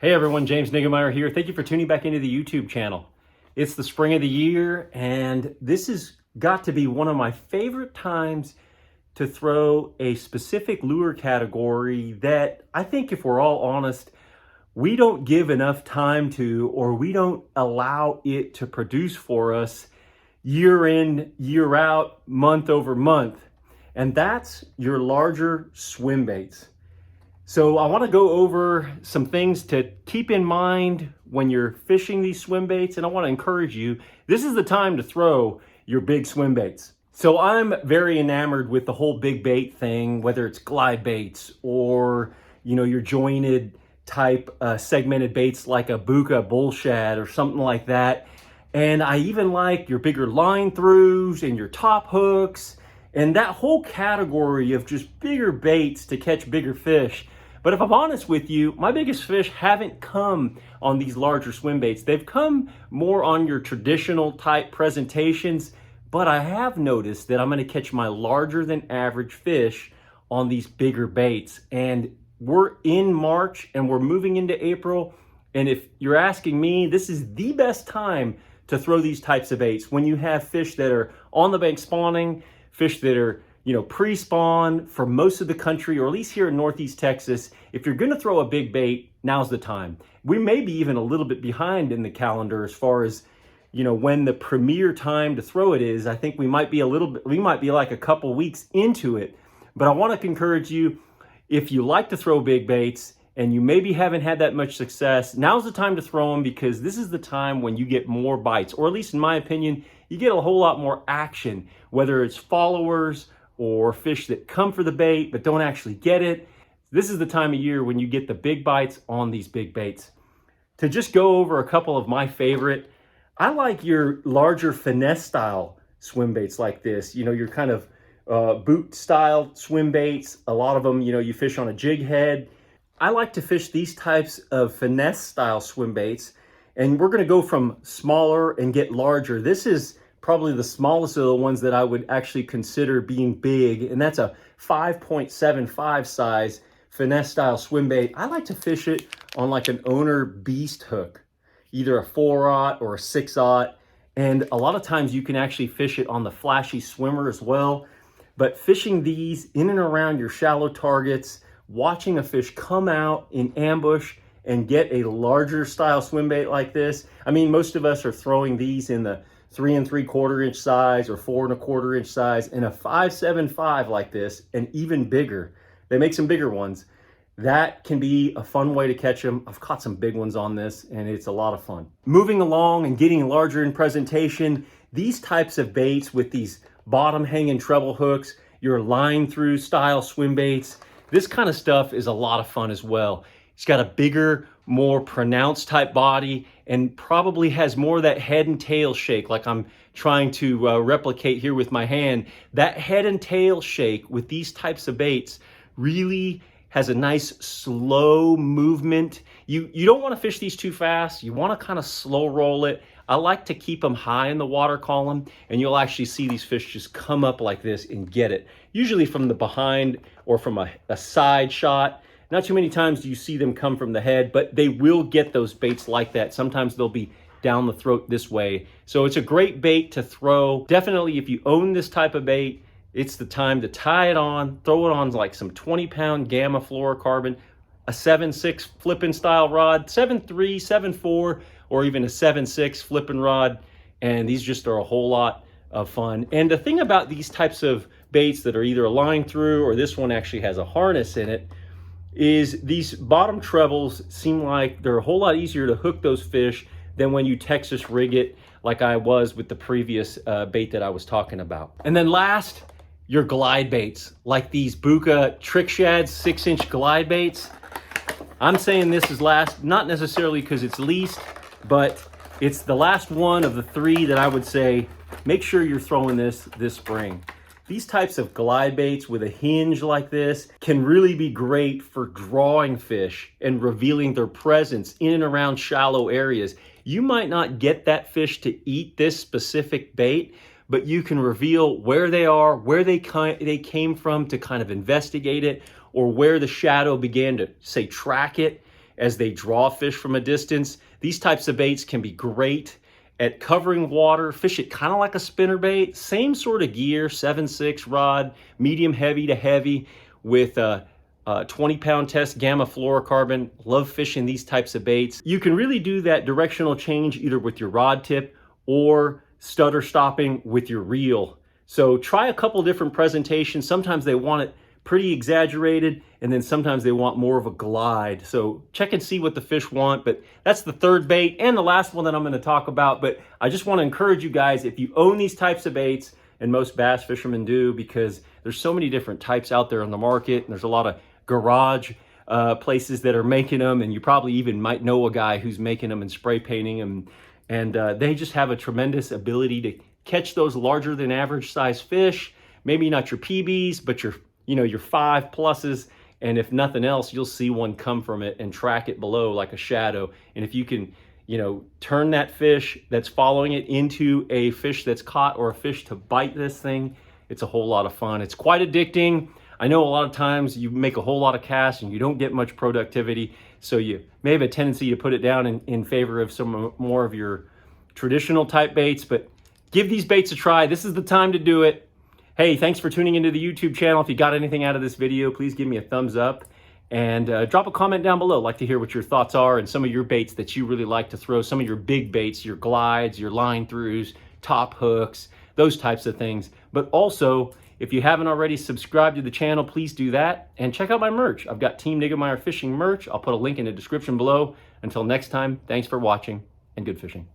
Hey everyone, James Niggemeyer here. Thank you for tuning back into the YouTube channel. It's the spring of the year, and this has got to be one of my favorite times to throw a specific lure category that I think, if we're all honest, we don't give enough time to, or we don't allow it to produce for us year in, year out, month over month. And that's your larger swim baits. So I want to go over some things to keep in mind when you're fishing these swim baits, and I want to encourage you, this is the time to throw your big swim baits. So I'm very enamored with the whole big bait thing, whether it's glide baits or, your jointed type segmented baits like a Buka bull shad or something like that. And I even like your bigger line throughs and your top hooks and that whole category of just bigger baits to catch bigger fish. But if I'm honest with you, my biggest fish haven't come on these larger swim baits. They've come more on your traditional type presentations, but I have noticed that I'm going to catch my larger than average fish on these bigger baits. And we're in March and we're moving into April. And if you're asking me, this is the best time to throw these types of baits when you have fish that are on the bank spawning, fish that are pre-spawn for most of the country, or at least here in Northeast Texas. If you're going to throw a big bait, now's the time. We may be even a little bit behind in the calendar as far as, when the premier time to throw it is. I think we might be like a couple weeks into it. But I want to encourage you, if you like to throw big baits and you maybe haven't had that much success, now's the time to throw them, because this is the time when you get more bites, or at least in my opinion, you get a whole lot more action, whether it's followers or fish that come for the bait but don't actually get it. This is the time of year when you get the big bites on these big baits. To just go over a couple of my favorite, I like your larger finesse style swim baits like this. Your kind of boot style swim baits. A lot of them, you fish on a jig head. I like to fish these types of finesse style swim baits, and we're going to go from smaller and get larger. This is probably the smallest of the ones that I would actually consider being big, and that's a 5.75 size finesse style swim bait. I like to fish it on like an owner beast hook, either a 4/0 or a 6/0, and a lot of times you can actually fish it on the flashy swimmer as well. But fishing these in and around your shallow targets, watching a fish come out in ambush and get a larger style swim bait like this. I mean, most of us are throwing these in the 3 3/4 inch size or 4 1/4 inch size, and a 5.75 like this, and even bigger. They make some bigger ones. That can be a fun way to catch them. I've caught some big ones on this, and it's a lot of fun. Moving along and getting larger in presentation, these types of baits with these bottom hanging treble hooks, your line through style swim baits, this kind of stuff is a lot of fun as well. It's got a bigger, more pronounced type body, and probably has more of that head and tail shake like I'm trying to replicate here with my hand. That head and tail shake with these types of baits really has a nice slow movement. You don't want to fish these too fast. You want to kind of slow roll it. I like to keep them high in the water column, and you'll actually see these fish just come up like this and get it. Usually from the behind or from a side shot. Not too many times do you see them come from the head, but they will get those baits like that. Sometimes they'll be down the throat this way. So it's a great bait to throw. Definitely, if you own this type of bait, it's the time to tie it on, throw it on like some 20-pound gamma fluorocarbon, a 7.6 flipping style rod, 7.3, 7.4, or even a 7.6 flipping rod. And these just are a whole lot of fun. And the thing about these types of baits that are either a line through, or this one actually has a harness in it, is these bottom trebles seem like they're a whole lot easier to hook those fish than when you Texas rig it like I was with the previous bait that I was talking about. And then last, your glide baits, like these Buka Trick Shads 6-inch glide baits. I'm saying this is last, not necessarily because it's least, but it's the last one of the 3 that I would say, make sure you're throwing this spring. These types of glide baits with a hinge like this can really be great for drawing fish and revealing their presence in and around shallow areas. You might not get that fish to eat this specific bait, but you can reveal where they are, where they came from to kind of investigate it, or where the shadow began to, say, track it. as they draw fish from a distance. These types of baits can be great at covering water. Fish it kind of like a spinnerbait, same sort of gear, 7/6 rod, medium heavy to heavy with a 20-pound test gamma fluorocarbon. Love fishing these types of baits. You can really do that directional change either with your rod tip or stutter stopping with your reel. So try a couple different presentations. Sometimes they want it pretty exaggerated, and then sometimes they want more of a glide. So check and see what the fish want. But that's the third bait and the last one that I'm going to talk about. But I just want to encourage you guys, if you own these types of baits, and most bass fishermen do, because there's so many different types out there on the market, and there's a lot of garage places that are making them, and you probably even might know a guy who's making them and spray painting them, and they just have a tremendous ability to catch those larger than average size fish. Maybe not your PBs, but your 5+s, and if nothing else, you'll see one come from it and track it below like a shadow. And if you can, turn that fish that's following it into a fish that's caught or a fish to bite this thing, it's a whole lot of fun. It's quite addicting. I know a lot of times you make a whole lot of casts and you don't get much productivity, so you may have a tendency to put it down in favor of some more of your traditional type baits, but give these baits a try. This is the time to do it. Hey, thanks for tuning into the YouTube channel. If you got anything out of this video, please give me a thumbs up and drop a comment down below. I'd like to hear what your thoughts are and some of your baits that you really like to throw, some of your big baits, your glides, your line throughs, top hooks, those types of things. But also, if you haven't already subscribed to the channel, please do that and check out my merch. I've got Team Niggemeyer Fishing merch. I'll put a link in the description below. Until next time, thanks for watching and good fishing.